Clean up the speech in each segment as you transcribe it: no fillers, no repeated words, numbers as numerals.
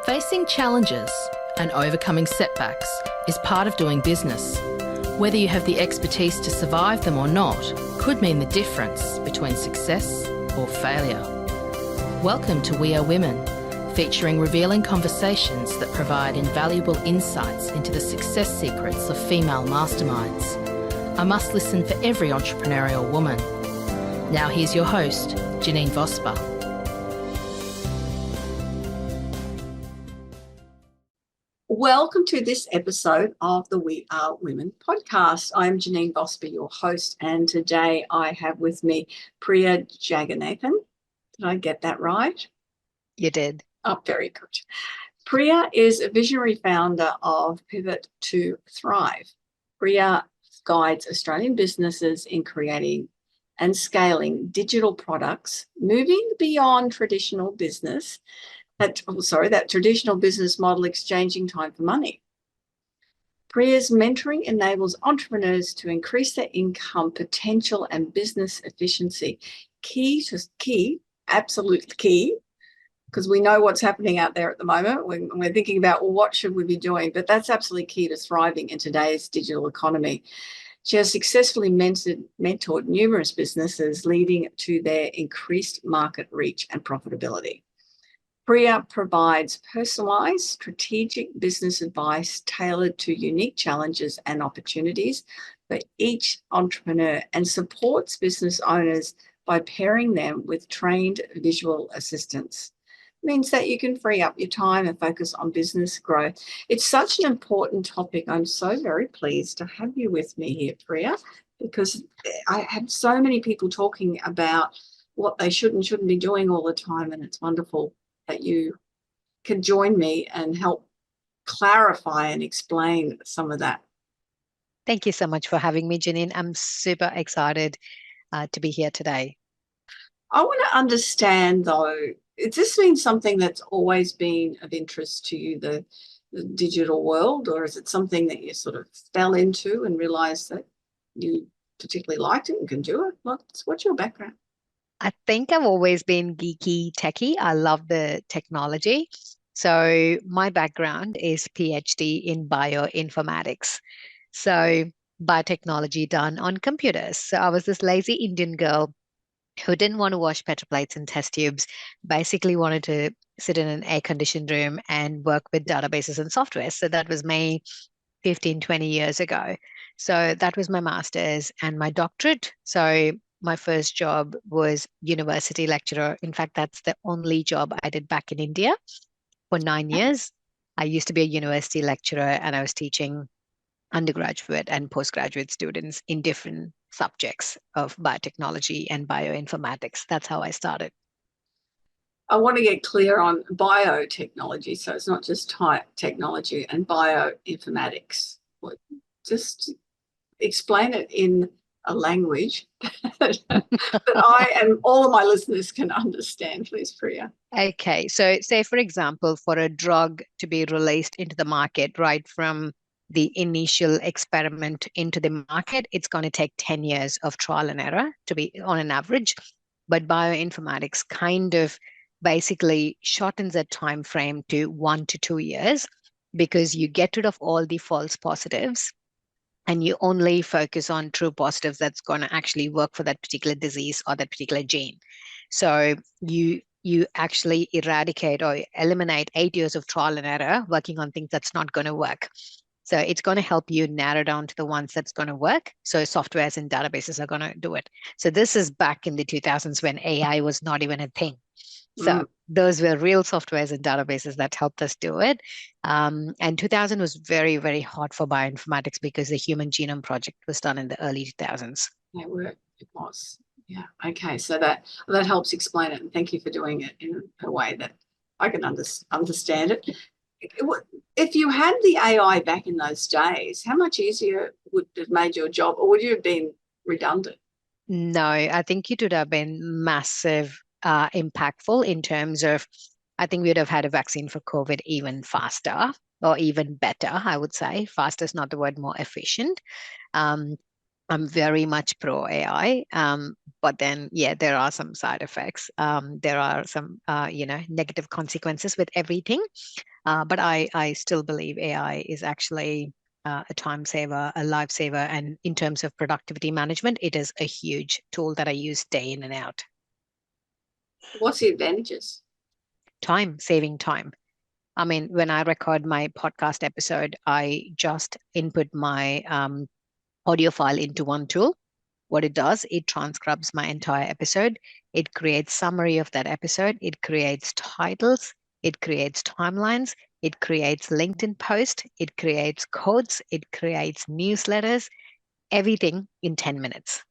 Facing challenges and overcoming setbacks is part of doing business. Whether you have the expertise to survive them or not could mean the difference between success or failure. Welcome to We Are Women, featuring revealing conversations that provide invaluable insights into the success secrets of female masterminds. A must listen for every entrepreneurial woman. Now here's your host, Janine Vosper. Welcome to this episode of the We Are Women podcast. I'm Janine Vosper, your host, and today I have with me Priya Jaganathan. Did I get that right? You did. Oh, very good. Priya is a visionary founder of Pivot to Thrive. Priya guides Australian businesses in creating and scaling digital products, moving beyond traditional business. That traditional business model, exchanging time for money. Priya's mentoring enables entrepreneurs to increase their income potential and business efficiency. Absolute key, because we know what's happening out there at the moment. We're thinking about, well, what should we be doing? But that's absolutely key to thriving in today's digital economy. She has successfully mentored numerous businesses, leading to their increased market reach and profitability. Priya provides personalised, strategic business advice tailored to unique challenges and opportunities for each entrepreneur and supports business owners by pairing them with trained visual assistants. It means that you can free up your time and focus on business growth. It's such an important topic. I'm so very pleased to have you with me here, Priya, because I have so many people talking about what they should and shouldn't be doing all the time, and it's wonderful that you can join me and help clarify and explain some of that. Thank you so much for having me, Janine. I'm super excited to be here today. I want to understand, though, has this been something that's always been of interest to you, the digital world, or is it something that you sort of fell into and realised that you particularly liked it and can do it? What's your background? I think I've always been geeky techie. I love the technology. So my background is PhD in bioinformatics. So biotechnology done on computers. So I was this lazy Indian girl who didn't want to wash petrol plates and test tubes, basically wanted to sit in an air-conditioned room and work with databases and software. So that was me 15, 20 years ago. So that was my master's and my doctorate. So my first job was university lecturer. In fact, that's the only job I did back in India for 9 years. I used to be a university lecturer and I was teaching undergraduate and postgraduate students in different subjects of biotechnology and bioinformatics. That's how I started. I want to get clear on biotechnology. So it's not just technology and bioinformatics. Just explain it in a language that I and all of my listeners can understand, please, Priya. Okay, so say, for example, for a drug to be released into the market, right from the initial experiment into the market, it's going to take 10 years of trial and error to be on an average. But bioinformatics kind of basically shortens that time frame to 1 to 2 years because you get rid of all the false positives and you only focus on true positives that's going to actually work for that particular disease or that particular gene. So you actually eradicate or eliminate 8 years of trial and error working on things that's not going to work. So it's going to help you narrow down to the ones that's going to work. So softwares and databases are going to do it. So this is back in the 2000s when AI was not even a thing. So those were real softwares and databases that helped us do it. And 2000 was very, very hot for bioinformatics because the Human Genome Project was done in the early 2000s. It was. Yeah. Okay. So that helps explain it. And thank you for doing it in a way that I can understand it. If you had the AI back in those days, how much easier would it have made your job, or would you have been redundant? No, I think it would have been massive, impactful in terms of, I think we would have had a vaccine for COVID even faster or even better, I would say. Faster is not the word, more efficient. I'm very much pro AI, but then, yeah, there are some side effects. There are some, negative consequences with everything. But I still believe AI is actually a time saver, a lifesaver. And in terms of productivity management, it is a huge tool that I use day in and out. What's the advantages? Saving time. I mean, when I record my podcast episode, I just input my audio file into one tool. What it does, it transcribes my entire episode. It creates summary of that episode. It creates titles. It creates timelines. It creates LinkedIn posts. It creates codes. It creates newsletters. Everything in 10 minutes.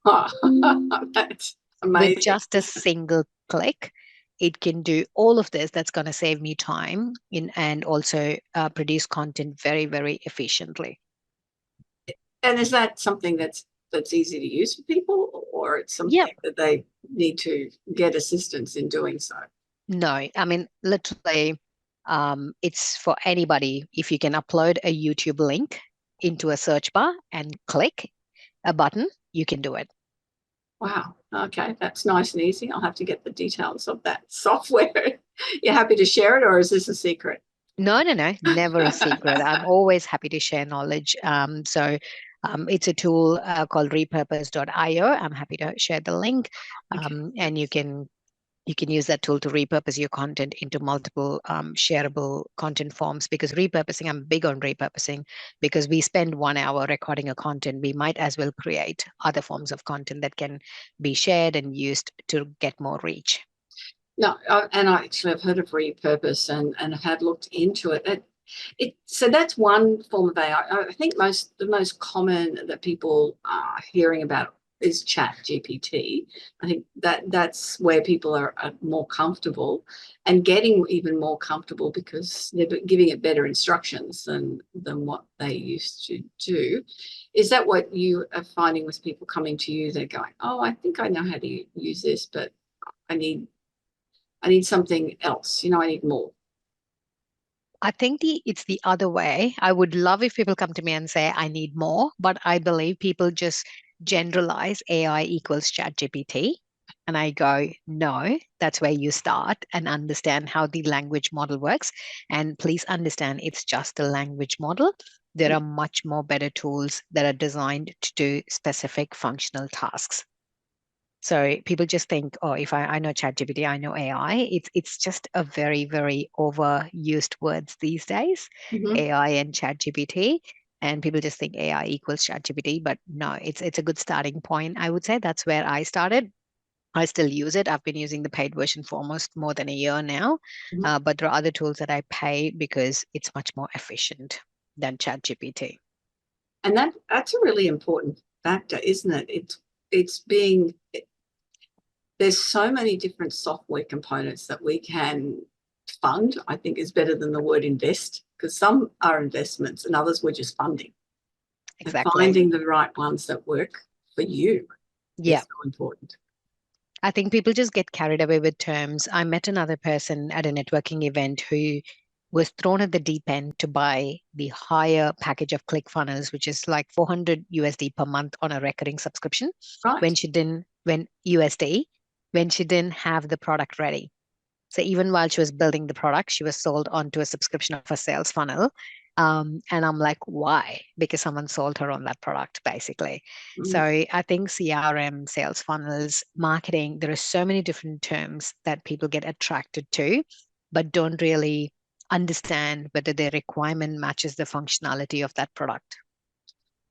That's amazing. With just a single click, it can do all of this. That's going to save me time and also produce content very, very efficiently. And is that something that's easy to use for people, or it's something that they need to get assistance in doing so? No, I mean, literally, it's for anybody. If you can upload a YouTube link into a search bar and click a button, you can do it. Wow. Okay, that's nice and easy. I'll have to get the details of that software. You're happy to share it, or is this a secret? No, never a secret. I'm always happy to share knowledge. It's a tool called repurpose.io. I'm happy to share the link, and you can use that tool to repurpose your content into multiple shareable content forms. Because repurposing, I'm big on repurposing, because we spend 1 hour recording a content, we might as well create other forms of content that can be shared and used to get more reach. No, and I actually have heard of repurpose and had looked into it. So that's one form of AI. I think the most common that people are hearing about is Chat GPT. I think that's where people are more comfortable and getting even more comfortable, because they're giving it better instructions than what they used to do. Is that what you are finding with people coming to you? They're going, oh, I think I know how to use this, but I need something else. I need more. I think it's the other way. I would love if people come to me and say, I need more, but I believe people just generalize AI equals ChatGPT. And I go, no, that's where you start and understand how the language model works. And please understand, it's just a language model. There are much more better tools that are designed to do specific functional tasks. So people just think, oh, if I know ChatGPT, I know AI. It's just a very, very overused words these days, AI and ChatGPT. And people just think AI equals ChatGPT, but no, it's a good starting point. I would say that's where I started. I still use it. I've been using the paid version for almost more than a year now. But there are other tools that I pay because it's much more efficient than ChatGPT. And that's a really important factor, isn't it? There's so many different software components that we can fund. I think is better than the word invest, because some are investments and others we're just funding. Exactly. And finding the right ones that work for you is so important. I think people just get carried away with terms. I met another person at a networking event who was thrown at the deep end to buy the higher package of ClickFunnels, which is like 400 USD per month on a recurring subscription. Right. When she didn't have the product ready. So even while she was building the product, she was sold onto a subscription of a sales funnel. And I'm like, why? Because someone sold her on that product, basically. So I think CRM, sales funnels, marketing, there are so many different terms that people get attracted to, but don't really understand whether their requirement matches the functionality of that product.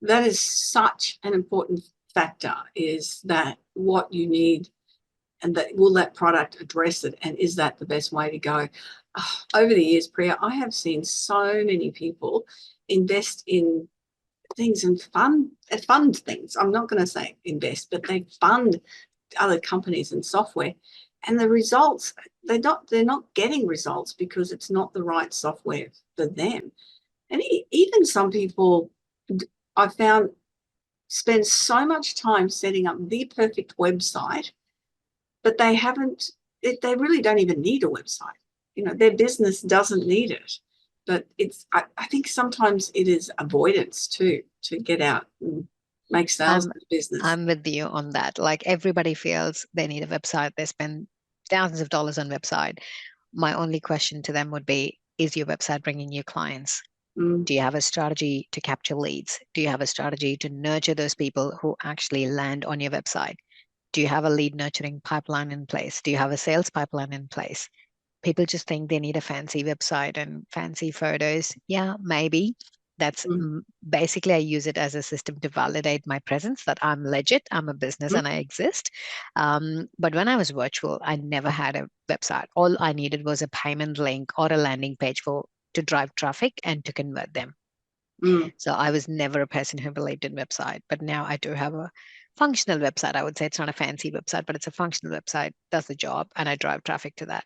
That is such an important factor, is that what you need, and that will that product address it, and is that the best way to go? Over the years, Priya, I have seen so many people invest in things and fund things. I'm not going to say invest, but they fund other companies and software, and the results, they're not getting results because it's not the right software for them. And even some people I've found spend so much time setting up the perfect website, but they really don't even need a website. Their business doesn't need it. But I think sometimes it is avoidance too, to get out and make sales in the business. I'm with you on that. Like, everybody feels they need a website. They spend thousands of dollars on website. My only question to them would be, is your website bringing new clients? Mm. Do you have a strategy to capture leads? Do you have a strategy to nurture those people who actually land on your website? Do you have a lead nurturing pipeline in place? Do you have a sales pipeline in place? People just think they need a fancy website and fancy photos. Yeah, maybe. That's basically, I use it as a system to validate my presence, that I'm legit, I'm a business, and I exist. But when I was virtual, I never had a website. All I needed was a payment link or a landing page to drive traffic and to convert them. So I was never a person who believed in website, but now I do have a functional website. I would say it's not a fancy website, but it's a functional website, does the job, and I drive traffic to that.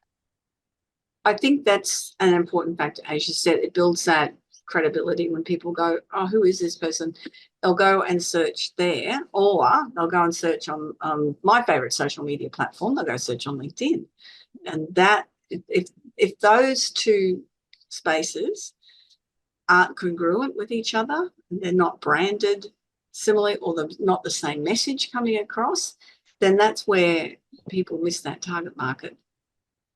I think that's an important factor. As you said, it builds that credibility when people go, oh, who is this person? They'll go and search there, or they'll go and search on my favorite social media platform. They'll go search on LinkedIn. And that, if those two spaces aren't congruent with each other, and they're not branded similarly, or they're not the same message coming across, then that's where people miss that target market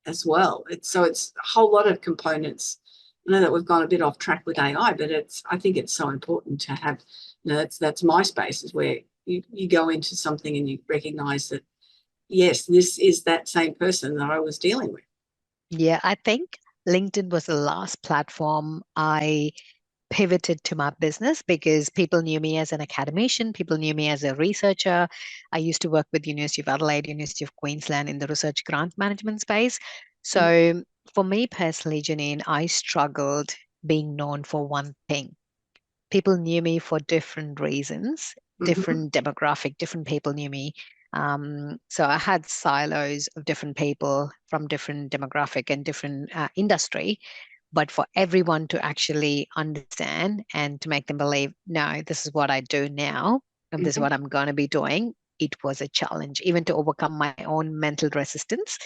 as well. It's a whole lot of components. I know that we've gone a bit off track with AI, but I think it's so important to have, that's my space, is where you go into something and you recognize that, yes, this is that same person that I was dealing with. Yeah, I think LinkedIn was the last platform I pivoted to my business, because people knew me as an academician, people knew me as a researcher. I used to work with University of Adelaide, University of Queensland in the research grant management space. So for me personally, Janine, I struggled being known for one thing. People knew me for different reasons, different demographic, different people knew me. So I had silos of different people from different demographic and different industry. But for everyone to actually understand and to make them believe, no, this is what I do now, and this is what I'm going to be doing, it was a challenge, even to overcome my own mental resistance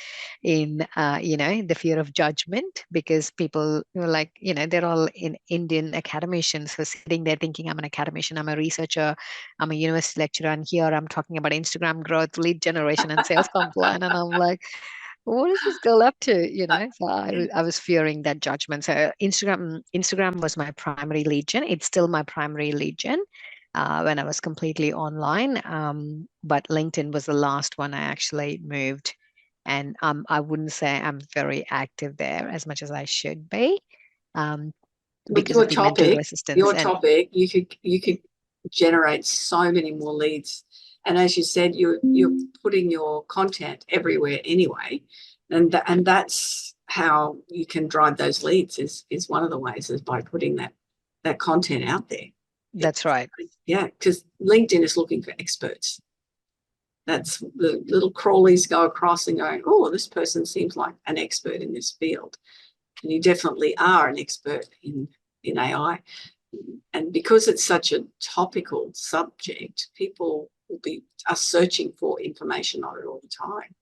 in, the fear of judgment, because people were like, they're all in Indian academicians who are sitting there thinking, I'm an academician, I'm a researcher, I'm a university lecturer, and here I'm talking about Instagram growth, lead generation, and sales compliance. And I'm like, what is this girl up to? So I was fearing that judgment. So Instagram was my primary lead gen. It's still my primary lead gen when I was completely online. But LinkedIn was the last one I actually moved. And I wouldn't say I'm very active there as much as I should be, With because of the mental resistance. You could generate so many more leads. And as you said, you're putting your content everywhere anyway, and that's how you can drive those leads. Is one of the ways, is by putting that content out there. That's right. Yeah, because LinkedIn is looking for experts. That's the little crawlies go across and going, oh, this person seems like an expert in this field. And you definitely are an expert in AI. And because it's such a topical subject, people are searching for information on it all the time.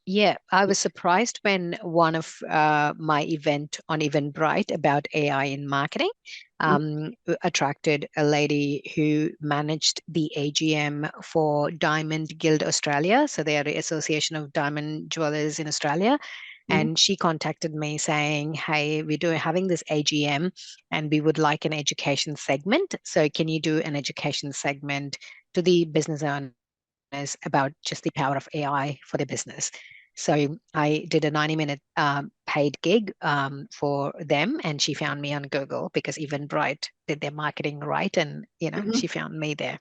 Yeah, I was surprised when one of my event on Eventbrite about AI in marketing attracted a lady who managed the AGM for Diamond Guild Australia. So they are the Association of Diamond Jewelers in Australia. And she contacted me saying, hey, we're having this AGM and we would like an education segment. So can you do an education segment to the business owners about just the power of AI for their business? So I did a 90-minute paid gig for them, and she found me on Google because Eventbrite did their marketing right, and she found me there.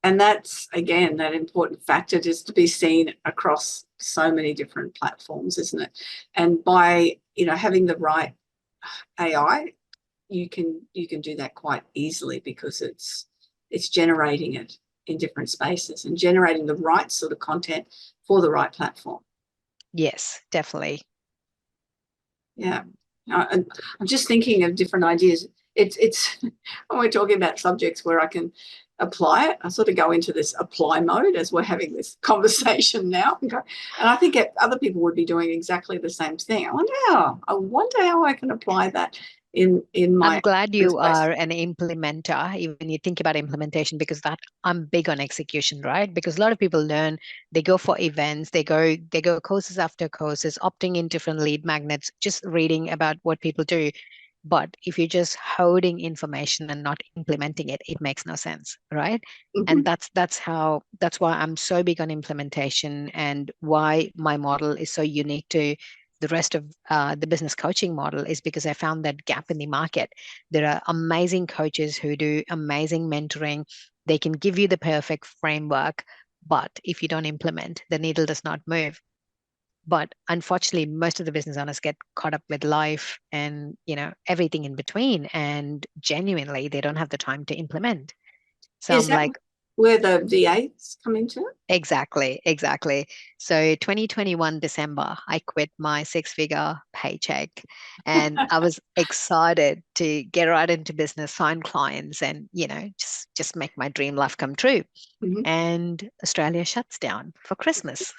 And that's, again, that important factor, just to be seen across so many different platforms, isn't it? And by having the right AI, you can do that quite easily, because it's generating it in different spaces and generating the right sort of content for the right platform. Yes, definitely. Yeah. I'm just thinking of different ideas. It's when we're talking about subjects where I can apply it, I sort of go into this apply mode as we're having this conversation now. And I think other people would be doing exactly the same thing. I wonder how I can apply that in I'm my glad you space. are an implementer, even you think about implementation, because that I'm big on execution, right? Because a lot of people learn, they go for events, they go courses after courses, opting in different lead magnets, just reading about what people do. But if you're just holding information and not implementing it, it makes no sense, right? And Mhm. that's why I'm so big on implementation and why my model is so unique to the rest of the business coaching model is because I found that gap in the market. There are amazing coaches who do amazing mentoring. They can give you the perfect framework, but if you don't implement, the needle does not move. But unfortunately, most of the business owners get caught up with life and everything in between, and genuinely they don't have the time to implement. So Is I'm that like, where the VAs come into it? exactly, exactly. So 2021 December, I quit my six-figure paycheck and I was excited to get right into business, find clients and, just make my dream life come true. Mhm. And Australia shuts down for Christmas,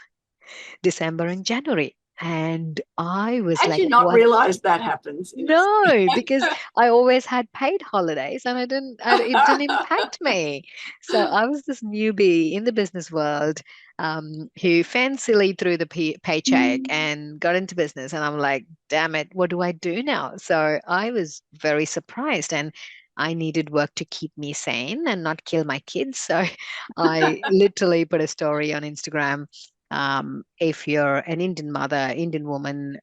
December and January. And I was Had like, you not what? realized that happens in No, because I always had paid holidays and it didn't impact me. So I was this newbie in the business world who fancily threw the paycheck Mm. and got into business. And I'm like, damn it, what do I do now? So I was very surprised and I needed work to keep me sane and not kill my kids. So I literally put a story on Instagram. If you're an Indian mother, Indian woman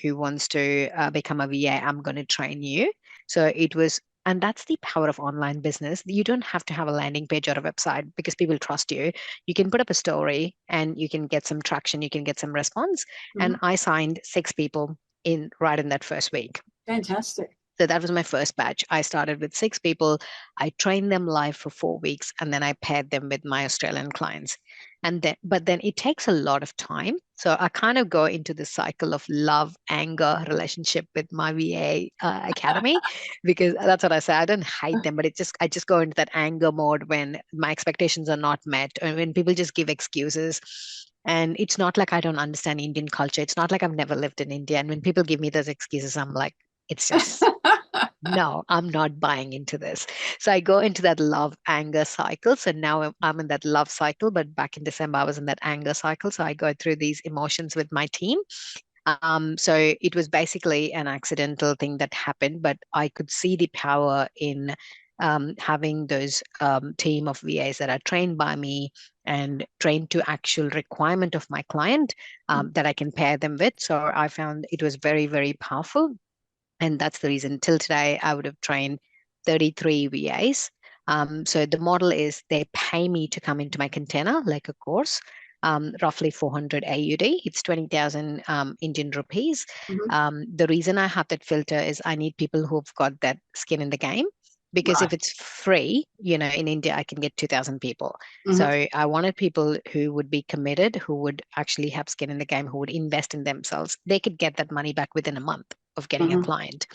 who wants to become a VA, I'm going to train you. So it was, and that's the power of online business. You don't have to have a landing page or a website because people trust you. You can put up a story and you can get some traction, you can get some response. And Mhm. I signed six people in right in that first week. Fantastic. So that was my first batch. I started with six people. I trained them live for 4 weeks and then I paired them with my Australian clients. But then it takes a lot of time. So I kind of go into the cycle of love, anger relationship with my VA academy because that's what I say. I don't hate them, but I just go into that anger mode when my expectations are not met and when people just give excuses. And it's not like I don't understand Indian culture. It's not like I've never lived in India. And when people give me those excuses, I'm like, it's just no, I'm not buying into this. So I go into that love anger cycle. So now I'm in that love cycle, but back in December, I was in that anger cycle. So I go through these emotions with my team. So it was basically an accidental thing that happened, but I could see the power in having those team of VAs that are trained by me and trained to actual requirement of my client that I can pair them with. So I found it was very, very powerful. And that's the reason till today I would have trained 33 VAs. So the model is they pay me to come into my container, like a course, roughly 400 AUD. It's 20,000 Indian rupees. Mhm. The reason I have that filter is I need people who've got that skin in the game. Because if Right. it's free, in India, I can get 2,000 people. Mhm. So I wanted people who would be committed, who would actually have skin in the game, who would invest in themselves. They could get that money back within a month of getting a Mhm. client.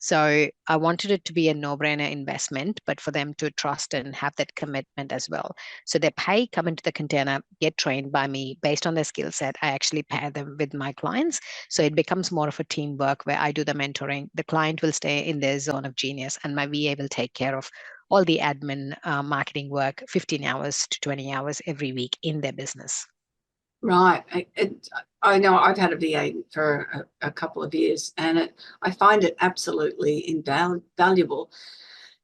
So I wanted it to be a no-brainer investment, but for them to trust and have that commitment as well. So they pay, come into the container, get trained by me based on their skill set. I actually pair them with my clients. So it becomes more of a teamwork where I do the mentoring. The client will stay in their zone of genius and my VA will take care of all the admin marketing work, 15 hours to 20 hours every week in their business. Right. I know I've had a VA for a couple of years, and I find it absolutely invaluable.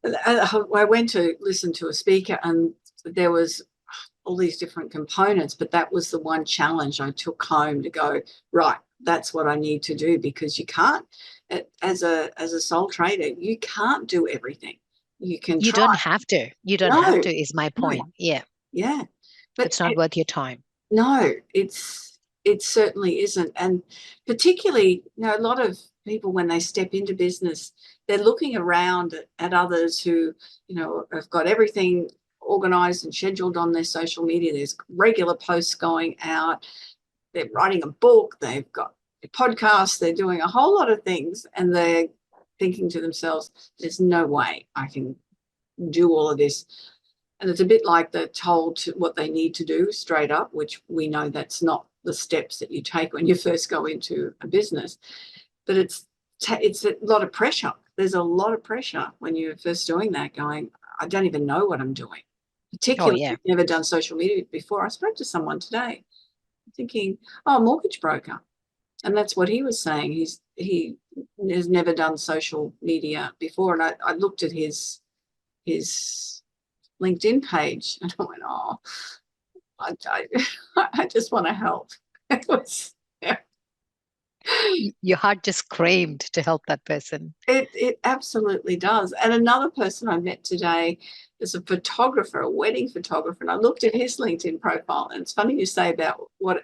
I went to listen to a speaker, and there was all these different components, but that was the one challenge I took home to go, right, that's what I need to do, because you can't, as a sole trader, you can't do everything. You can You try. don't have to. You don't have No, to, is my no, point. Yeah. yeah. But It's not worth your time. no, it certainly isn't. And particularly, a lot of people, when they step into business, they're looking around at others who, have got everything organized and scheduled on their social media. There's regular posts going out. They're writing a book. They've got a podcast. They're doing a whole lot of things, and they're thinking to themselves, there's no way I can do all of this. And it's a bit like they're told what they need to do straight up, which we know that's not the steps that you take when you first go into a business. But it's a lot of pressure there's a lot of pressure when you're first doing that, going, I don't even know what I'm doing. Oh, Particularly if yeah. you've never done social media before. I spoke to someone today thinking, oh, mortgage broker. And that's what he was saying. He has never done social media before. And I looked at his LinkedIn page and I went, oh, I just want to help. It was, yeah. Your heart just screamed to help that person. It absolutely does. And another person I met today is a photographer, a wedding photographer, and I looked at his LinkedIn profile. And it's funny you say about what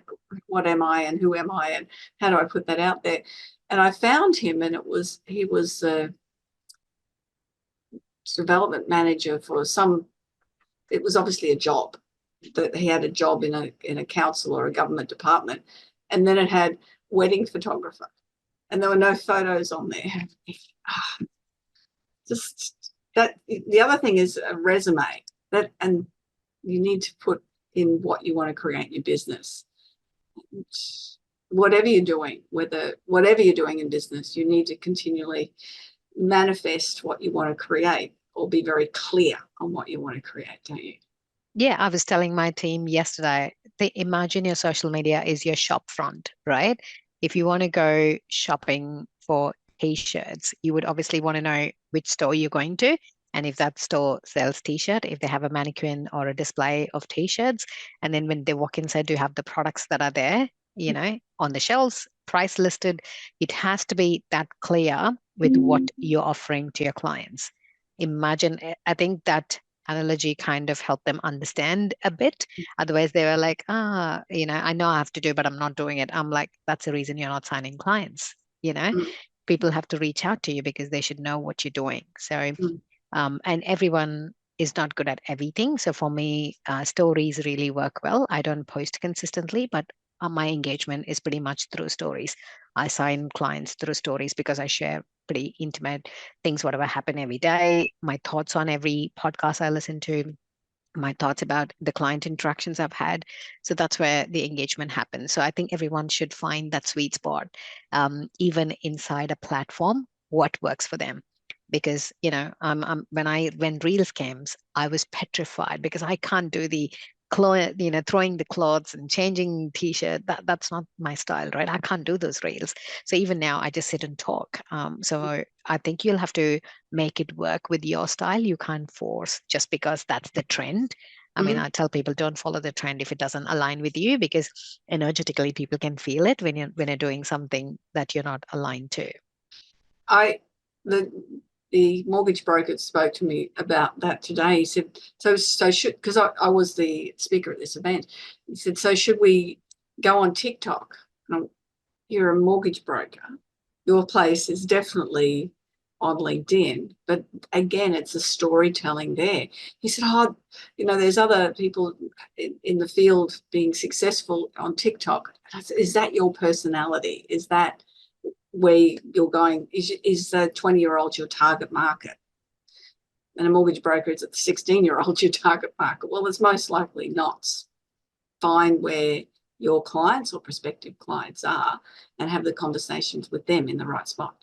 am I and who am I and how do I put that out there. And I found him, and he was a development manager for some. It was obviously a job that he had a job in a council or a government department, and then it had wedding photographer, and there were no photos on there. Just that. The other thing is a resume, and you need to put in what you want to create in your business. Whatever you're doing, whatever you're doing in business, you need to continually manifest what you want to create, or be very clear on what you want to create, don't you? Yeah, I was telling my team yesterday, imagine your social media is your shop front, right? If you want to go shopping for t-shirts, you would obviously want to know which store you're going to. And if that store sells t-shirt, if they have a mannequin or a display of t-shirts, and then when they walk inside, do you have the products that are there, on the shelves, price listed? It has to be that clear with what you're offering to your clients. Imagine, I think that analogy kind of helped them understand a bit. Otherwise, they were like, I know I have to do, but I'm not doing it. I'm like, that's the reason you're not signing clients. Mm. People have to reach out to you because they should know what you're doing. So, Mm. and everyone is not good at everything. So for me, stories really work well. I don't post consistently, but my engagement is pretty much through stories. I sign clients through stories because I share pretty intimate things, whatever happen every day, my thoughts on every podcast I listen to, my thoughts about the client interactions I've had. So that's where the engagement happens. So I think everyone should find that sweet spot, even inside a platform, what works for them. Because when Reels came, I was petrified because I can't do the throwing the clothes and changing t-shirt. That's not my style, right? I can't do those Reels. So even now, I just sit and talk. So I think you'll have to make it work with your style. You can't force just because that's the trend. I mean, Mhm. I tell people don't follow the trend if it doesn't align with you, because energetically people can feel it when you're doing something that you're not aligned to. The mortgage broker spoke to me about that today. He said, so should, because I was the speaker at this event. He said, so should we go on TikTok? You're a mortgage broker. Your place is definitely on LinkedIn, but again, it's a storytelling there. He said, oh, there's other people in the field being successful on TikTok. I said, is that your personality? Is that where you're going? Is the 20-year-old your target market? And a mortgage broker is at the 16-year-old your target market. Well, it's most likely not. Find where your clients or prospective clients are and have the conversations with them in the right spot.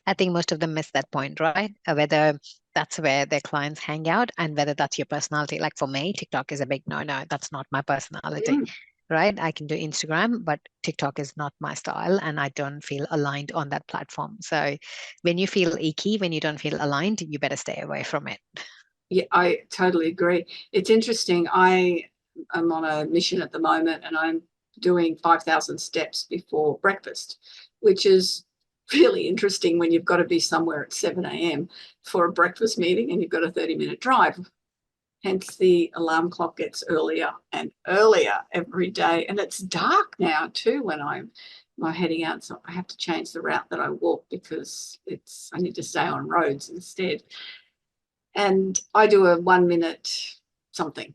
I think most of them miss that point, right? Whether that's where their clients hang out and whether that's your personality. Like for me, TikTok is a big no. That's not my personality, right? I can do Instagram, but TikTok is not my style and I don't feel aligned on that platform. So when you feel icky, when you don't feel aligned, you better stay away from it. Yeah, I totally agree. It's interesting. I am on a mission at the moment and I'm doing 5,000 steps before breakfast, which is really interesting when you've got to be somewhere at 7 a.m. for a breakfast meeting and you've got a 30-minute drive. Hence the alarm clock gets earlier and earlier every day. And it's dark now too when I'm heading out. So I have to change the route that I walk because I need to stay on roads instead. And I do a 1 minute something,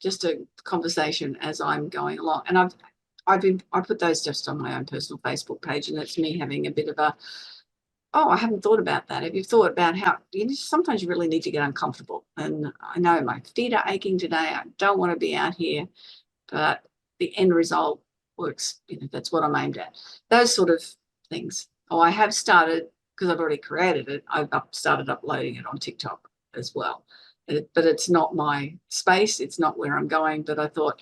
just a conversation as I'm going along. And I put those just on my own personal Facebook page, and it's me having a bit of a, oh, I haven't thought about that. Have you thought about how sometimes you really need to get uncomfortable? And I know my feet are aching today. I don't want to be out here, but the end result works. That's what I'm aimed at. Those sort of things. Oh, I have started, because I've already created it, I've started uploading it on TikTok as well. But it's not my space. It's not where I'm going. But I thought,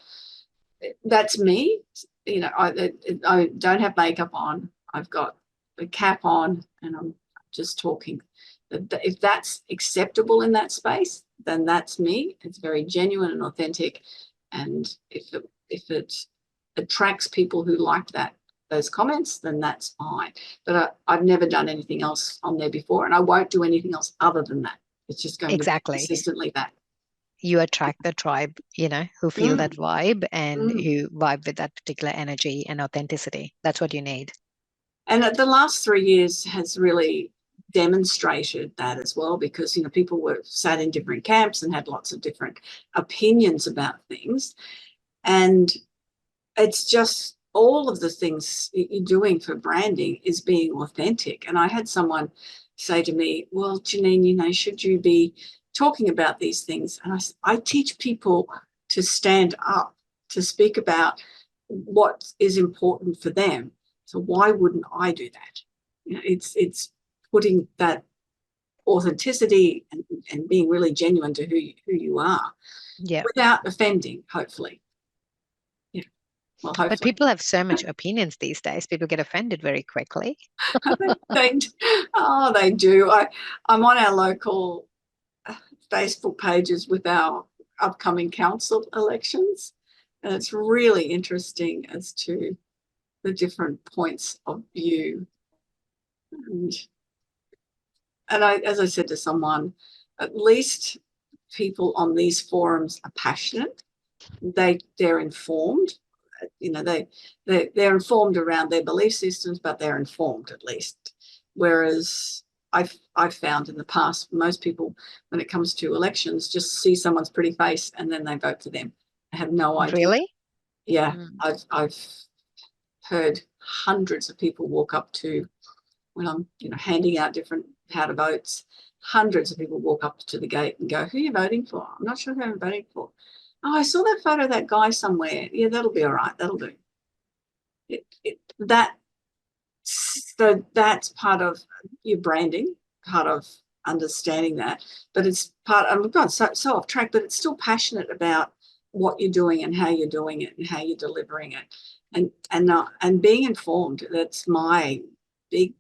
that's me. I don't have makeup on. I've got the cap on and I'm just talking. If that's acceptable in that space, then that's me. It's very genuine and authentic. And if it attracts people who like those comments, then that's fine. But I've never done anything else on there before, and I won't do anything else other than that. It's just going to be consistently that. You attract the tribe, who feel that vibe and who vibe with that particular energy and authenticity. That's what you need. And the last 3 years has really demonstrated that as well, because, people were sat in different camps and had lots of different opinions about things. And it's just all of the things you're doing for branding is being authentic. And I had someone say to me, well, Janine, should you be talking about these things? And I teach people to stand up, to speak about what is important for them. So why wouldn't I do that? It's putting that authenticity and being really genuine to who you are, without offending, hopefully. Yeah. Well, hopefully. But people have so much opinions these days. People get offended very quickly. they do. I'm on our local Facebook pages with our upcoming council elections, and it's really interesting as to the different points of view. And as I said to someone, at least people on these forums are passionate. They're informed. They're informed around their belief systems, but they're informed at least. Whereas I've found in the past, most people, when it comes to elections, just see someone's pretty face and then they vote for them. I have no idea. Really? Yeah. I've heard hundreds of people walk up to, when I'm handing out different how to votes, hundreds of people walk up to the gate and go, who are you voting for? I'm not sure who I'm voting for. Oh, I saw that photo of that guy somewhere. Yeah, that'll be all right. That'll do. So that's part of your branding, part of understanding that. But it's part, I've gone so off track, but it's still passionate about what you're doing and how you're doing it and how you're delivering it. And being informed. That's my big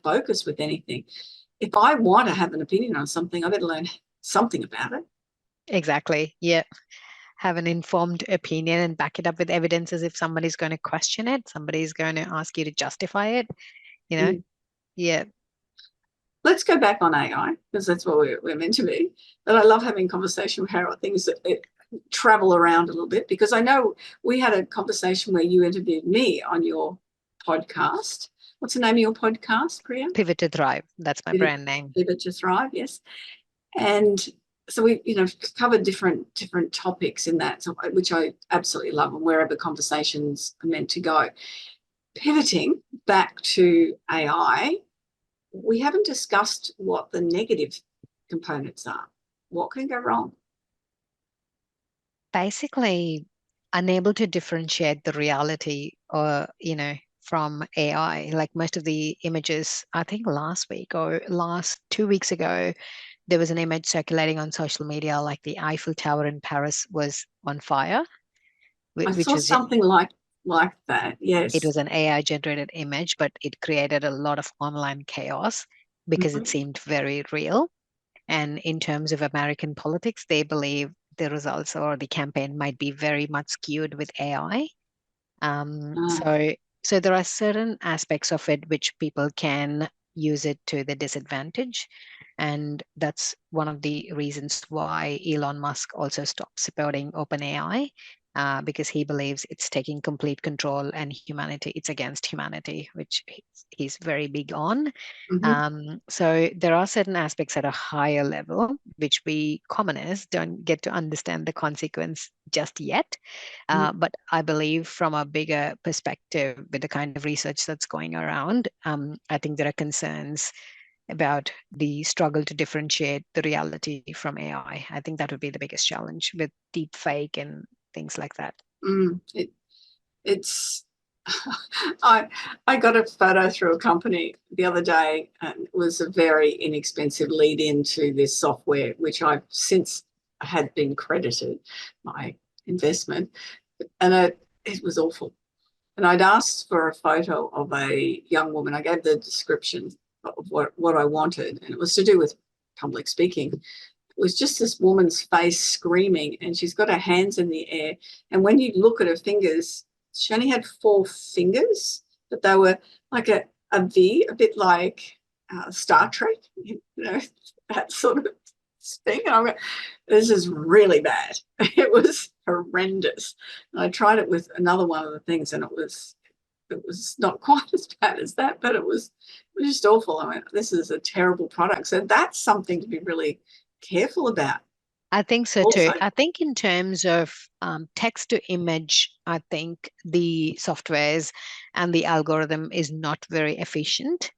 focus with anything. If I want to have an opinion on something, I better learn something about it. Exactly. Yeah. Have an informed opinion and back it up with evidence, as if somebody's going to question it, somebody's going to ask you to justify it, Yeah. Let's go back on AI, because that's what we're meant to be. But I love having conversation with how things travel around a little bit, because I know we had a conversation where you interviewed me on your podcast. What's the name of your podcast, Priya? Pivot to Thrive. That's my brand name. Pivot to Thrive, yes. And so we, covered different topics in that, which I absolutely love, and wherever conversations are meant to go. Pivoting back to AI, we haven't discussed what the negative components are. What can go wrong? Basically, unable to differentiate the reality from AI. Like most of the images, I think last week or last 2 weeks ago, there was an image circulating on social media, like the Eiffel Tower in Paris was on fire. I saw something like that, yes. It was an AI generated image, but it created a lot of online chaos because it seemed very real. And in terms of American politics, they believe the results or the campaign might be very much skewed with AI. So there are certain aspects of it which people can use it to the disadvantage. And that's one of the reasons why Elon Musk also stopped supporting OpenAI, because he believes it's taking complete control and it's against humanity, which he's very big on. So there are certain aspects at a higher level, which we commoners don't get to understand the consequence just yet. But I believe from a bigger perspective, with the kind of research that's going around, I think there are concerns about the struggle to differentiate the reality from AI. I think that would be the biggest challenge with deep fake and things like that. It's I got a photo through a company the other day, and it was a very inexpensive lead into this software, which I've since had been credited my investment, and it was awful. And I'd asked for a photo of a young woman. I gave the description of what I wanted, and it was to do with public speaking. It was just this woman's face screaming, and she's got her hands in the air. And when you look at her fingers, she only had 4 fingers, but they were like a V, a bit like Star Trek, that sort of thing. And I went, this is really bad. It was horrendous. And I tried it with another one of the things, and it was not quite as bad as that, but it was just awful. I went, this is a terrible product. So that's something to be really careful about. I think so too. Also, I think in terms of text to image, I think the softwares and the algorithm is not very efficient.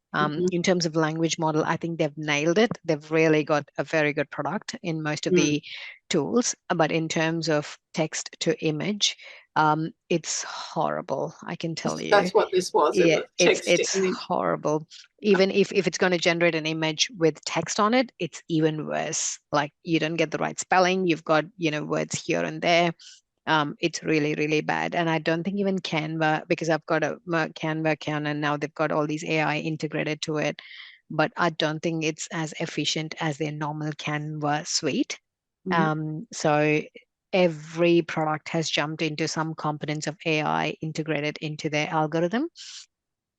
In terms of language model, I think they've nailed it. They've really got a very good product in most of the tools. But in terms of text to image, it's horrible, I can tell you. That's what this was. It Yeah, was text to it's image. horrible. Even if it's going to generate an image with text on it, it's even worse. Like you don't get the right spelling. You've got, words here and there. It's really, really bad. And I don't think even Canva, because I've got a Canva account and now they've got all these AI integrated to it, but I don't think it's as efficient as their normal Canva suite. So every product has jumped into some components of AI integrated into their algorithm.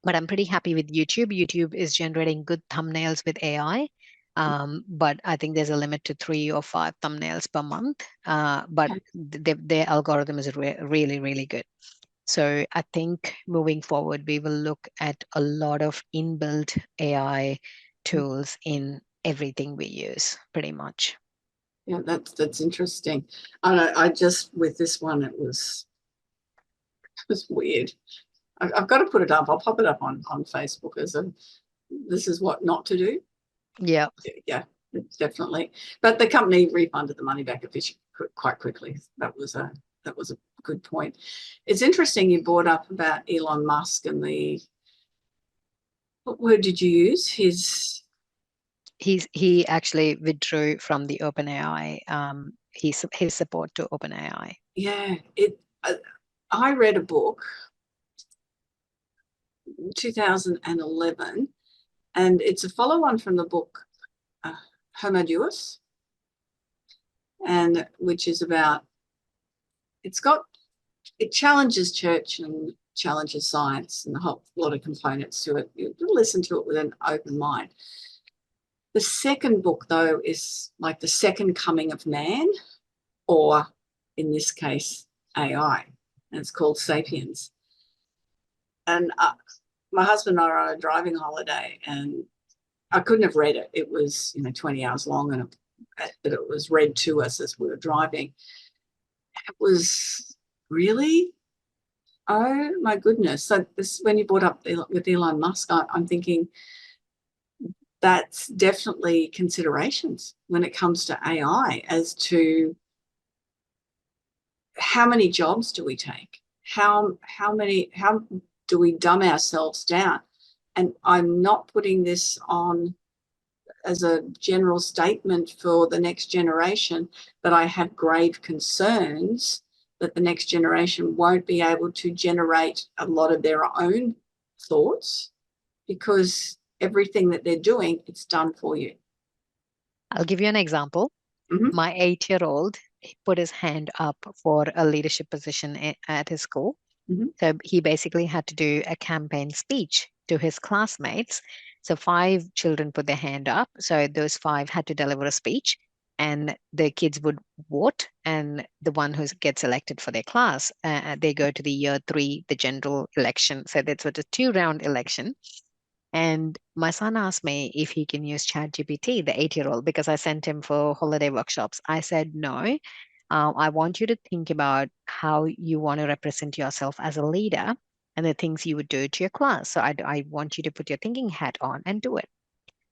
But I'm pretty happy with YouTube. YouTube is generating good thumbnails with AI. But I think there's a limit to 3 or 5 thumbnails per month. But their algorithm is really, really good. So I think moving forward, we will look at a lot of inbuilt AI tools in everything we use, pretty much. Yeah, that's interesting. I just with this one, it was weird. I've got to put it up. I'll pop it up on Facebook as this is what not to do. Yeah. Yeah, definitely. But the company refunded the money back quite quickly. That was a good point. It's interesting you brought up about Elon Musk and what word did you use? He actually withdrew from the OpenAI, his support to OpenAI. Yeah, I read a book 2011, and it's a follow-on from the book Homo Deus, and which is about it challenges church and challenges science and a whole lot of components to it. You listen to it with an open mind. The second book, though, is like the second coming of man, or in this case, AI, and it's called Sapiens. And my husband and I are on a driving holiday, and I couldn't have read it. It was 20 hours long, and it was read to us as we were driving. It was really, oh my goodness. So this, when you brought up with Elon Musk, I'm thinking that's definitely considerations when it comes to AI as to how many jobs do we take? How do we dumb ourselves down? And I'm not putting this on as a general statement for the next generation, but I have grave concerns that the next generation won't be able to generate a lot of their own thoughts because everything that they're doing, it's done for you. I'll give you an example. My 8-year-old put his hand up for a leadership position at his school. So he basically had to do a campaign speech to his classmates. So 5 children put their hand up. So those 5 had to deliver a speech, and the kids would vote. And the one who gets elected for their class, they go to the year 3, the general election. So that's what a 2-round election. And my son asked me if he can use ChatGPT, the 8-year-old, because I sent him for holiday workshops. I said, no, I want you to think about how you want to represent yourself as a leader and the things you would do to your class. So I want you to put your thinking hat on and do it.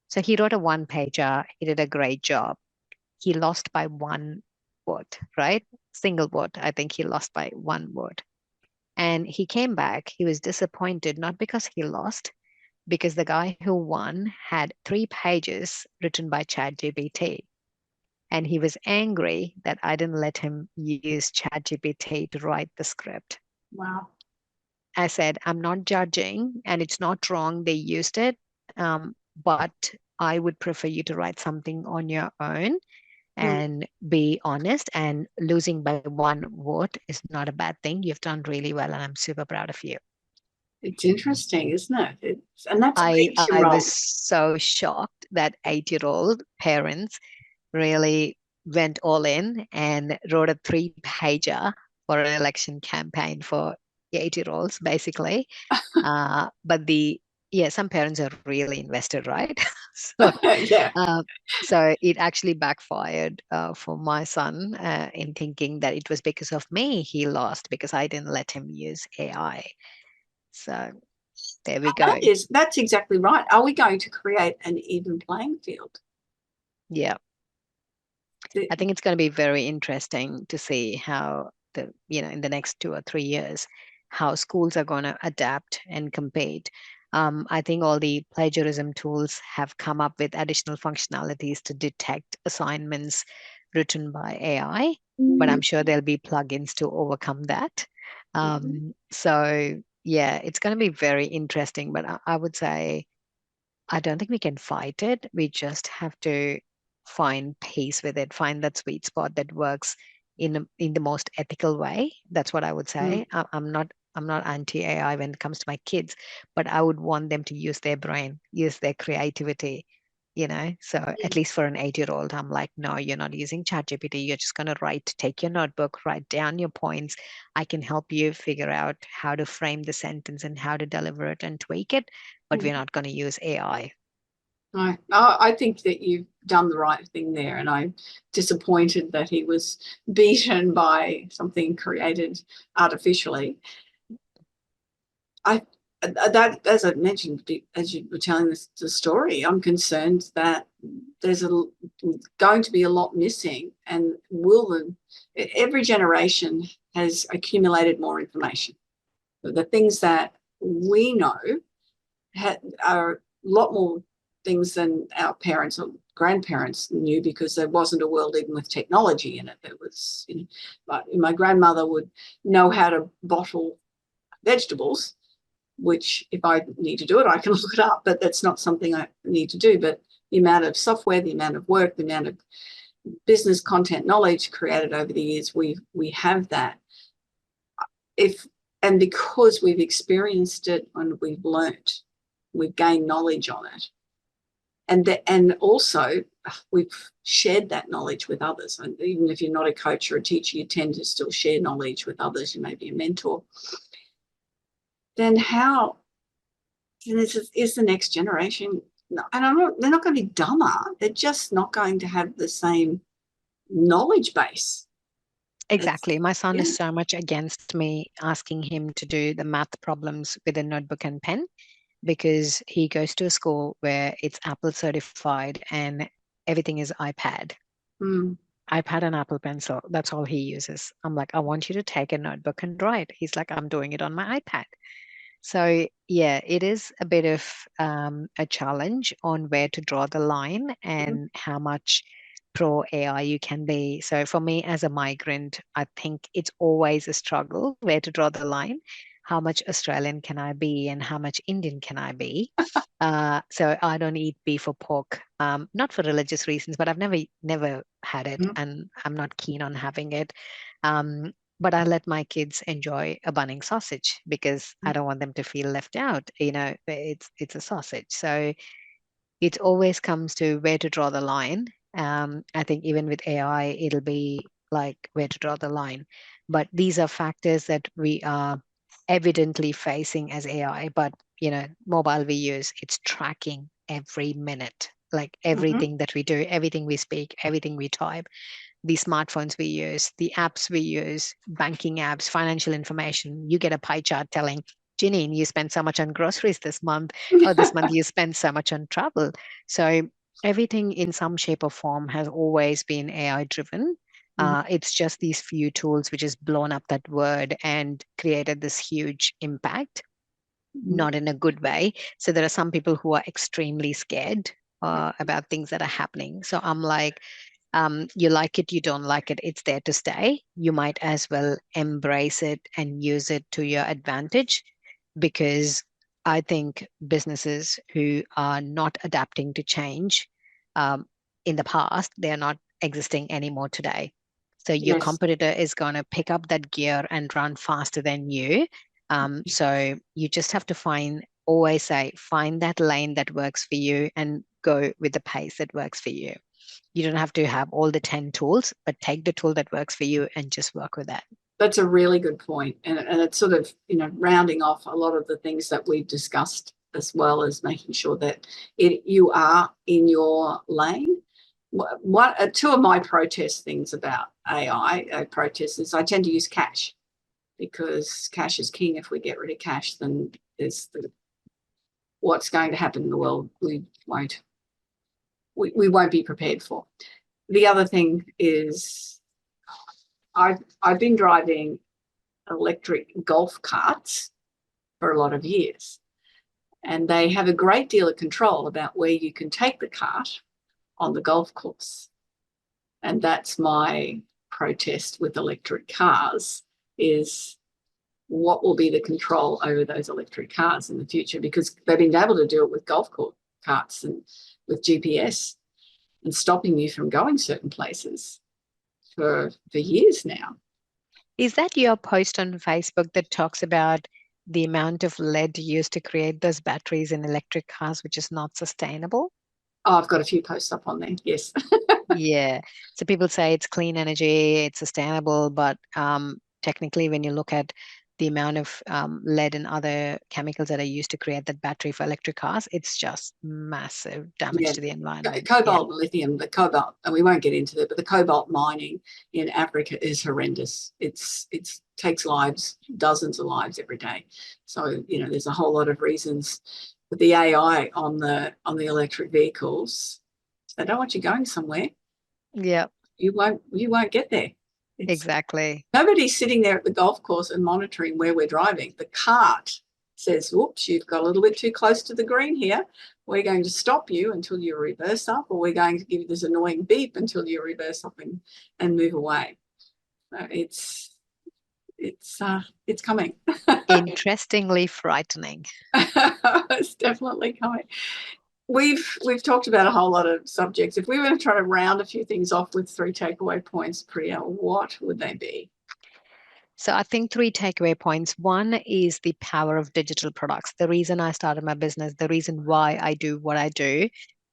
So he wrote a 1-pager. He did a great job. He lost by 1 word, right? Single word. I think he lost by 1 word. And he came back. He was disappointed, not because he lost, because the guy who won had 3 pages written by ChatGPT. And he was angry that I didn't let him use ChatGPT to write the script. Wow. I said, I'm not judging, and it's not wrong they used it, but I would prefer you to write something on your own and be honest. And losing by 1 vote is not a bad thing. You've done really well, and I'm super proud of you. It's interesting, isn't it? And that's an I 8-year-old. was so shocked that 8-year-old parents really went all in and wrote a 3-pager for an election campaign for 8-year-olds, basically. But some parents are really invested, right? So, Yeah. so it actually backfired for my son in thinking that it was because of me he lost because I didn't let him use AI. So there we go. That's exactly right. Are we going to create an even playing field? Yeah. I think it's going to be very interesting to see how in the next 2 or 3 years, how schools are going to adapt and compete. I think all the plagiarism tools have come up with additional functionalities to detect assignments written by AI, but I'm sure there'll be plugins to overcome that. So yeah, it's going to be very interesting, but I would say I don't think we can fight it. We just have to find peace with it, find that sweet spot that works in the most ethical way. That's what I would say. I'm not anti AI when it comes to my kids, but I would want them to use their brain, use their creativity. So at least for an 8-year-old, I'm like, no, you're not using ChatGPT. You're just going to take your notebook, write down your points. I can help you figure out how to frame the sentence and how to deliver it and tweak it, but we're not going to use AI. I think that you've done the right thing there, and I'm disappointed that he was beaten by something created artificially. That, as I mentioned, as you were telling the story, I'm concerned that there's going to be a lot missing, and every generation has accumulated more information. The things that we know are a lot more things than our parents or grandparents knew, because there wasn't a world even with technology in it. There was, but my grandmother would know how to bottle vegetables, which if I need to do it, I can look it up, but that's not something I need to do. But the amount of software, the amount of work, the amount of business content knowledge created over the years, we have that. And because we've experienced it and we've learnt, we've gained knowledge on it. And also we've shared that knowledge with others. And even if you're not a coach or a teacher, you tend to still share knowledge with others. You may be a mentor. Then is the next generation, and they're not going to be dumber. They're just not going to have the same knowledge base. Exactly. My son is so much against me asking him to do the math problems with a notebook and pen, because he goes to a school where it's Apple certified and everything is iPad. iPad and Apple Pencil. That's all he uses. I'm like, I want you to take a notebook and write. He's like, I'm doing it on my iPad. So yeah, it is a bit of a challenge on where to draw the line and how much pro AI you can be. So for me as a migrant, I think it's always a struggle where to draw the line. How much Australian can I be and how much Indian can I be? So I don't eat beef or pork, not for religious reasons, but I've never had it, and I'm not keen on having it. But I let my kids enjoy a Bunnings sausage because I don't want them to feel left out. It's a sausage. So it always comes to where to draw the line. I think even with AI, it'll be like where to draw the line. But these are factors that we are evidently facing as AI. But mobile we use, it's tracking every minute, like everything that we do, everything we speak, everything we type, the smartphones we use, the apps we use, banking apps, financial information. You get a pie chart telling, Janine, you spent so much on groceries this month, or this month you spent so much on travel. So everything in some shape or form has always been AI driven. It's just these few tools which has blown up that word and created this huge impact, not in a good way. So there are some people who are extremely scared about things that are happening. So I'm like, you like it, you don't like it, it's there to stay. You might as well embrace it and use it to your advantage, because I think businesses who are not adapting to change um, in the past, they're not existing anymore today. So your Yes. competitor is going to pick up that gear and run faster than you. So you just have to always say, find that lane that works for you and go with the pace that works for you. You don't have to have all the 10 tools, but take the tool that works for you and just work with that. That's a really good point. And it's sort of, rounding off a lot of the things that we've discussed, as well as making sure that you are in your lane. Two of my protest things about AI protests is I tend to use cash, because cash is king. If we get rid of cash, then what's going to happen in the world we won't be prepared for. The other thing is I've been driving electric golf carts for a lot of years, and they have a great deal of control about where you can take the cart on the golf course. And that's my protest with electric cars, is what will be the control over those electric cars in the future, because they've been able to do it with golf carts and with GPS and stopping you from going certain places for years now. Is that your post on Facebook that talks about the amount of lead used to create those batteries in electric cars, which is not sustainable? Oh, I've got a few posts up on there, yes. Yeah. So people say it's clean energy, it's sustainable, but technically, when you look at the amount of lead and other chemicals that are used to create that battery for electric cars, it's just massive damage to the environment. Cobalt and lithium, the cobalt, and we won't get into it, but the cobalt mining in Africa is horrendous. It takes lives, dozens of lives every day. So, there's a whole lot of reasons. With the AI on the electric vehicles, they don't want you going somewhere. Yeah. You won't get there. Exactly. Nobody's sitting there at the golf course and monitoring where we're driving. The cart says, whoops, you've got a little bit too close to the green here. We're going to stop you until you reverse up, or we're going to give you this annoying beep until you reverse up and move away. So it's coming. Interestingly frightening. It's definitely coming. We've talked about a whole lot of subjects. If we were to try to round a few things off with 3 takeaway points, Priya, what would they be? So I think 3 takeaway points. One is the power of digital products. The reason I started my business, the reason why I do what I do,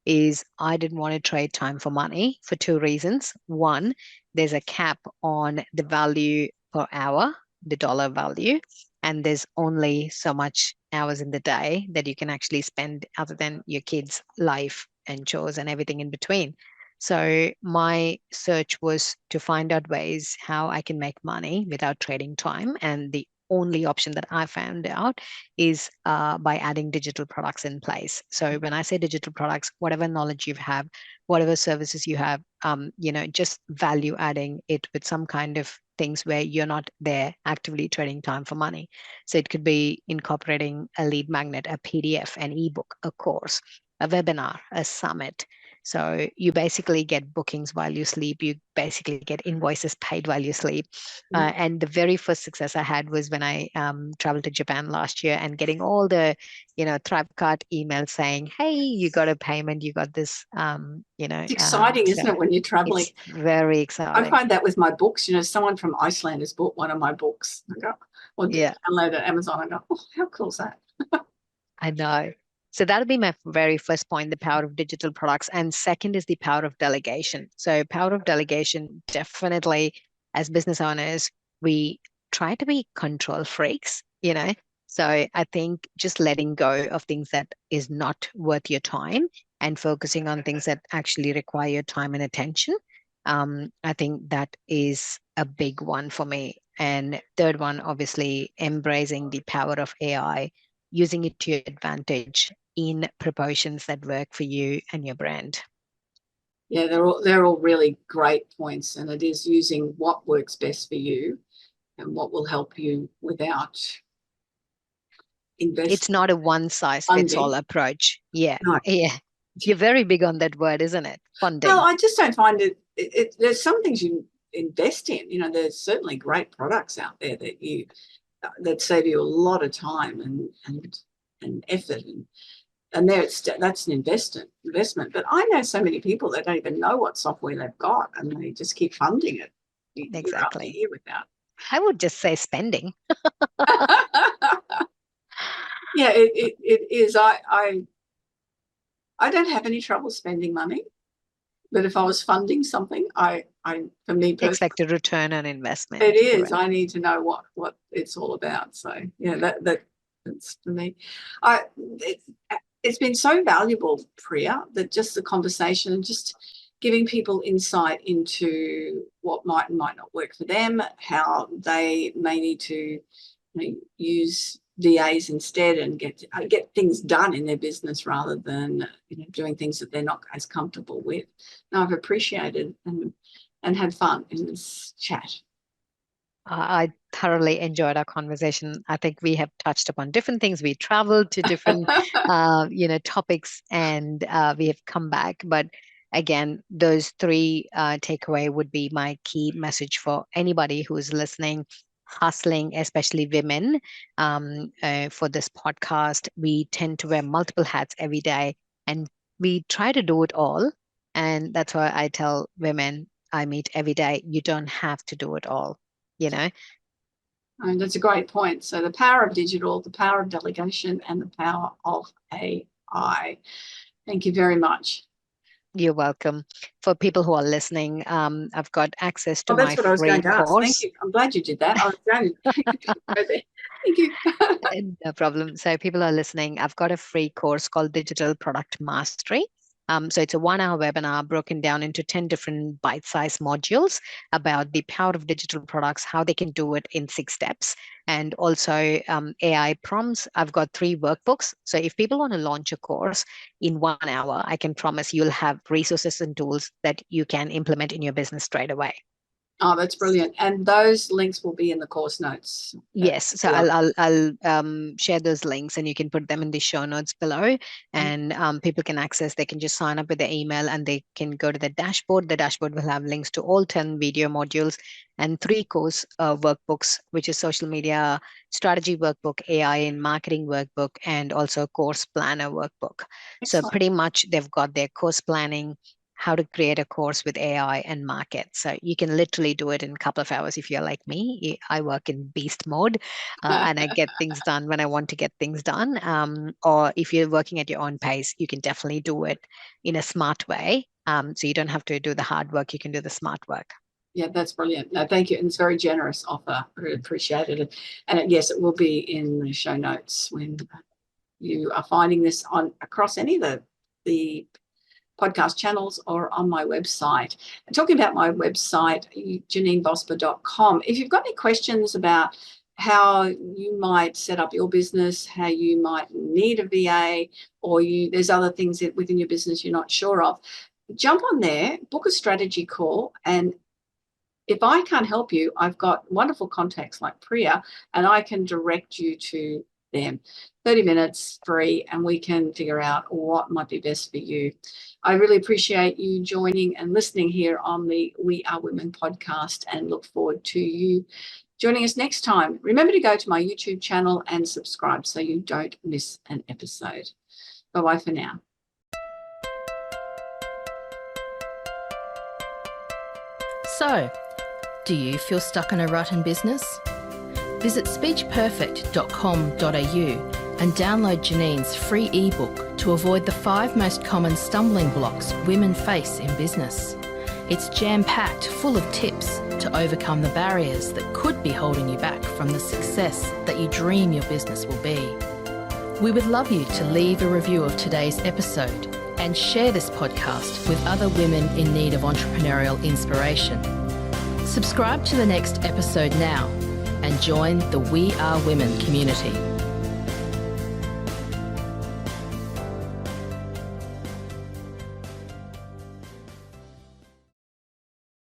is I didn't want to trade time for money for 2 reasons. One, there's a cap on the value per hour, the dollar value, and there's only so much hours in the day that you can actually spend other than your kids' life and chores and everything in between. So my search was to find out ways how I can make money without trading time. And the only option that I found out is by adding digital products in place. So when I say digital products, whatever knowledge you have, whatever services you have, just value adding it with some kind of things where you're not there actively trading time for money. So it could be incorporating a lead magnet, a PDF, an ebook, a course, a webinar, a summit. So you basically get bookings while you sleep. You basically get invoices paid while you sleep. And the very first success I had was when I traveled to Japan last year and getting all the, Thrivecart emails saying, "Hey, you got a payment. You got this." It's exciting, isn't it, when you're traveling? It's very exciting. I find that with my books. Someone from Iceland has bought one of my books. I go, or download it at Amazon. I go, oh, how cool is that? I know. So that'll be my very first point, the power of digital products. And second is the power of delegation. So power of delegation, definitely as business owners, we try to be control freaks, So I think just letting go of things that is not worth your time and focusing on things that actually require your time and attention. I think that is a big one for me. And third one, obviously, embracing the power of AI, using it to your advantage in proportions that work for you and your brand. Yeah, they're all really great points, and it is using what works best for you and what will help you without It's investing not a one size fits all funding. approach. Yeah. No. Yeah. You're very big on that word, isn't it? Funding. Well, I just don't find it there's some things you invest in. You know, there's certainly great products out there that save you a lot of time and effort, and that's an investment. But I know so many people that don't even know what software they've got, and they just keep funding it year after Exactly. year without. I would just say spending. Yeah, it is. I don't have any trouble spending money, but if I was funding something, for me personally, Expect a return on investment. it is. Correct. I need to know what it's all about. So yeah, that's for me. It's been so valuable, Priya, that just the conversation and just giving people insight into what might and might not work for them, how they may need to use VAs instead and get things done in their business rather than doing things that they're not as comfortable with. Now, I've appreciated and had fun in this chat. I thoroughly enjoyed our conversation. I think we have touched upon different things. We traveled to different, topics, and we have come back. But again, those three takeaway would be my key message for anybody who is listening, hustling, especially women. For this podcast, we tend to wear multiple hats every day, and we try to do it all. And that's why I tell women I meet every day, you don't have to do it all. And that's a great point. So the power of digital, the power of delegation, and the power of AI. Thank you very much. You're welcome. For people who are listening, I've got access to that's my what I was free going to ask. course. Thank you. I'm glad you did that. I was going to go there. Thank you. No problem. So people are listening. I've got a free course called Digital Product Mastery. So it's a 1-hour webinar broken down into 10 different bite-sized modules about the power of digital products, how they can do it in 6 steps, and also AI prompts. I've got 3 workbooks. So if people want to launch a course in 1 hour, I can promise you'll have resources and tools that you can implement in your business straight away. Oh, that's brilliant. And those links will be in the course notes. Yes, so I'll share those links, and you can put them in the show notes below, and people can access. They can just sign up with their email, and they can go to the dashboard. The dashboard will have links to all 10 video modules and 3 course workbooks, which is social media strategy workbook, AI and marketing workbook, and also course planner workbook. Excellent. So pretty much they've got their course planning, how to create a course with AI and market. So you can literally do it in a couple of hours if you're like me. I work in beast mode and I get things done when I want to get things done. Or if you're working at your own pace, you can definitely do it in a smart way. So you don't have to do the hard work, you can do the smart work. Yeah, that's brilliant. No, thank you. And it's a very generous offer. I really appreciate it. And yes, it will be in the show notes when you are finding this across any of the podcast channels or on my website. And talking about my website, JanineVosper.com. If you've got any questions about how you might set up your business, how you might need a VA, or there's other things that within your business you're not sure of, jump on there, book a strategy call, and if I can't help you, I've got wonderful contacts like Priya, and I can direct you to them. 30 minutes free, and we can figure out what might be best for you. I really appreciate you joining and listening here on the We Are Women podcast, and look forward to you joining us next time. Remember to go to my YouTube channel and subscribe so you don't miss an episode. Bye-bye for now. So, do you feel stuck in a rut in business? Visit speechperfect.com.au and download Janine's free ebook to avoid the 5 most common stumbling blocks women face in business. It's jam-packed full of tips to overcome the barriers that could be holding you back from the success that you dream your business will be. We would love you to leave a review of today's episode and share this podcast with other women in need of entrepreneurial inspiration. Subscribe to the next episode now and join the We Are Women community.